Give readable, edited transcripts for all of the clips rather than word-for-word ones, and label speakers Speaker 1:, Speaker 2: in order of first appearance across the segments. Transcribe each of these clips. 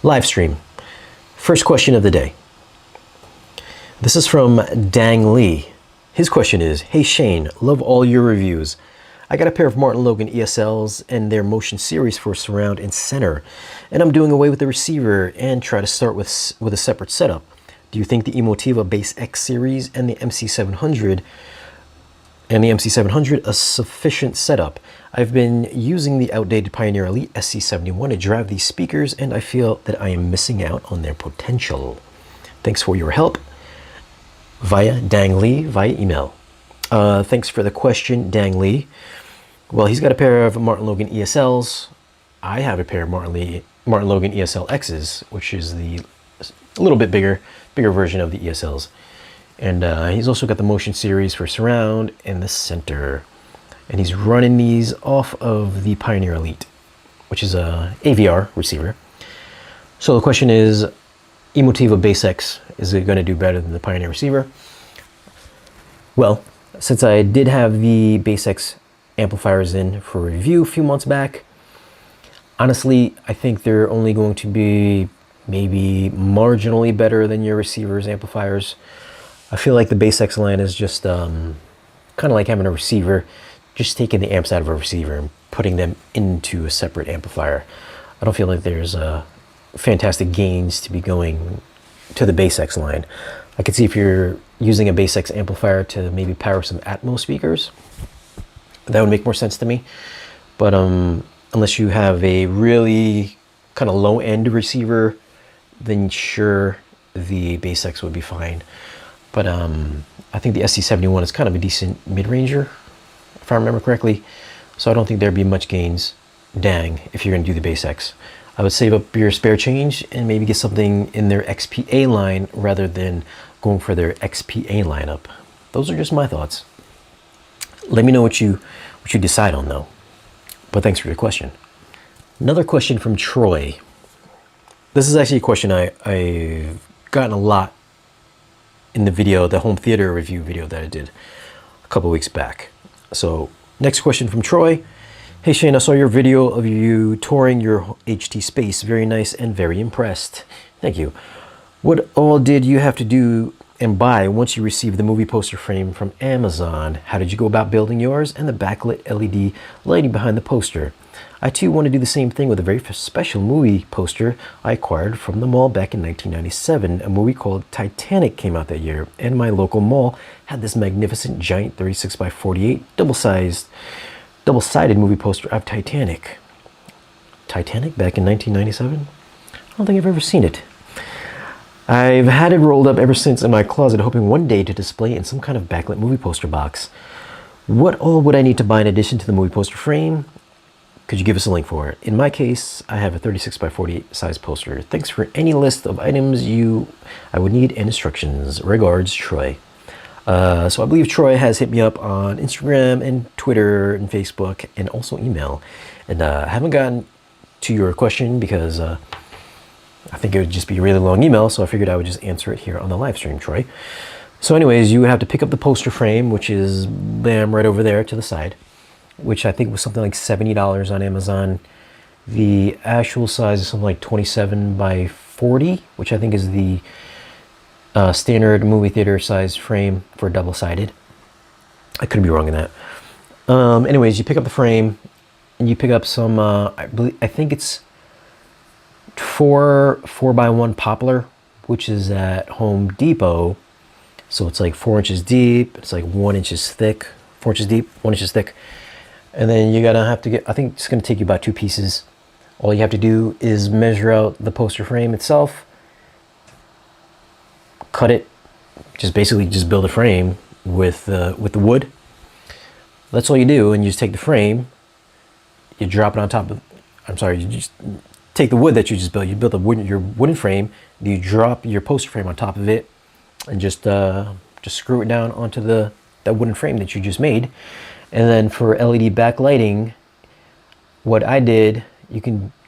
Speaker 1: Live stream. First question of the day. This is from Dang Lee. His question is, hey Shane, love all your reviews. I got a pair of Martin Logan ESLs and their motion series for surround and center, and I'm doing away with the receiver and try to start with a separate setup. Do you think the Emotiva BasX series and the MC700 a sufficient setup? I've been using the outdated Pioneer Elite SC71 to drive these speakers, and I feel that I am missing out on their potential. Thanks for your help. Via Dang Lee, via email. Thanks for the question, Dang Lee. Well, he's got a pair of Martin Logan ESLs. I have a pair of Martin Logan ESL X's, which is a little bit bigger version of the ESLs. And he's also got the motion series for surround and the center. And he's running these off of the Pioneer Elite, which is a AVR receiver. So the question is, Emotiva BasX, is it going to do better than the Pioneer receiver? Well, since I did have the BasX amplifiers in for review a few months back, honestly, I think they're only going to be maybe marginally better than your receiver's amplifiers. I feel like the BasX line is just kind of like having a receiver, just taking the amps out of a receiver and putting them into a separate amplifier. I don't feel like there's fantastic gains to be going to the BasX line. I could see if you're using a BasX amplifier to maybe power some Atmos speakers, that would make more sense to me. But unless you have a really kind of low-end receiver, then sure, the BasX would be fine. But I think the SC71 is kind of a decent mid-ranger, if I remember correctly. So I don't think there'd be much gains, if you're going to do the BasX. I would save up your spare change and maybe get something in their XPA line rather than going for their XPA lineup. Those are just my thoughts. Let me know what you decide on though. But thanks for your question. Another question from Troy. This is actually a question I've gotten a lot in the video, the home theater review video that I did a couple weeks back. So next question from Troy. Hey Shane, I saw your video of you touring your HT space. Very nice and very impressed. Thank you. What all did you have to do and buy once you received the movie poster frame from Amazon? How did you go about building yours and the backlit LED lighting behind the poster? I too want to do the same thing with a very special movie poster I acquired from the mall back in 1997. A movie called Titanic came out that year, and my local mall had this magnificent giant 36x48 double-sided movie poster of Titanic. Titanic back in 1997? I don't think I've ever seen it. I've had it rolled up ever since in my closet, hoping one day to display in some kind of backlit movie poster box. What all would I need to buy in addition to the movie poster frame? Could you give us a link for it? In my case, I have a 36x48 size poster. Thanks for any list of items I would need and instructions. Regards, Troy. So I believe Troy has hit me up on Instagram and Twitter and Facebook and also email. And I haven't gotten to your question because I think it would just be a really long email, so I figured I would just answer it here on the live stream, Troy. So anyways, you would have to pick up the poster frame, which is bam, right over there to the side, which I think was something like $70 on Amazon. The actual size is something like 27x40, which I think is the standard movie theater size frame for double-sided. I could be wrong in that. Anyways, you pick up the frame and you pick up some, I think it's 4x1 poplar, which is at Home Depot. So it's like 4 inches deep. It's like 1 inch thick, 4 inches deep, 1 inch thick. And then you're gonna have to get, I think it's gonna take you about 2 pieces. All you have to do is measure out the poster frame itself, cut it, basically build a frame with the wood. That's all you do, and you just take the frame, you drop it on top of, you just take the wood that you just built, you build your wooden frame, you drop your poster frame on top of it, and just screw it down onto that wooden frame that you just made. And then for LED backlighting, what I did,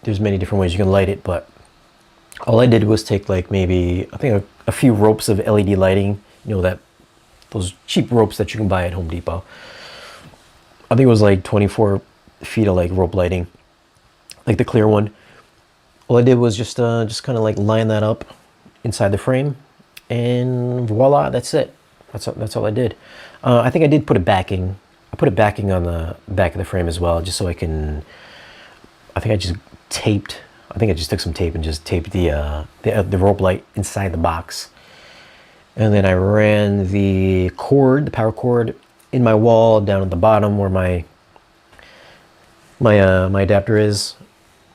Speaker 1: there's many different ways you can light it, but all I did was take like maybe, I think a few ropes of LED lighting, those cheap ropes that you can buy at Home Depot. I think it was like 24 feet of like rope lighting, like the clear one. All I did was just kind of like line that up inside the frame, and voila, that's it. That's all I did. I think I did put a backing. I put a backing on the back of the frame as well, just so I can. I think I just taped. I think I just took some tape and just taped the rope light inside the box, and then I ran the cord, the power cord, in my wall down at the bottom where my adapter is,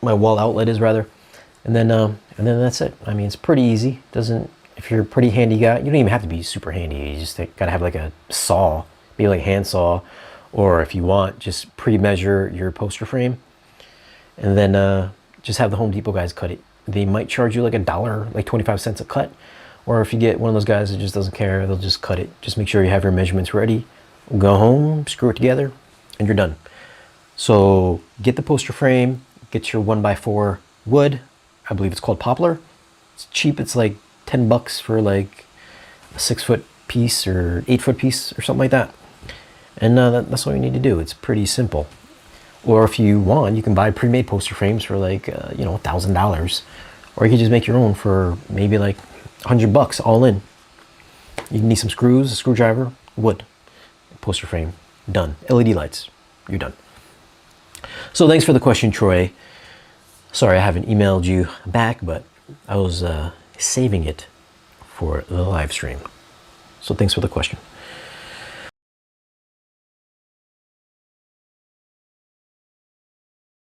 Speaker 1: my wall outlet is rather, and then that's it. I mean, it's pretty easy. Doesn't If you're a pretty handy guy, you don't even have to be super handy. You just gotta have like a saw, maybe like a hand saw, or if you want, just pre-measure your poster frame, and then just have the Home Depot guys cut it. They might charge you like $1, like 25 cents a cut, or if you get one of those guys that just doesn't care, they'll just cut it. Just make sure you have your measurements ready. Go home, screw it together, and you're done. So get the poster frame, get your 1x4 wood. I believe it's called poplar. It's cheap. It's like $10 for like a 6-foot piece or 8-foot piece or something like that. And that's all you need to do. It's pretty simple. Or if you want, you can buy pre-made poster frames for like $1,000, or you can just make your own for maybe like $100 all in. You need some screws, a screwdriver, wood, poster frame, done. LED lights, you're done. So thanks for the question, Troy. Sorry I haven't emailed you back, but I was saving it for the live stream. So thanks for the question.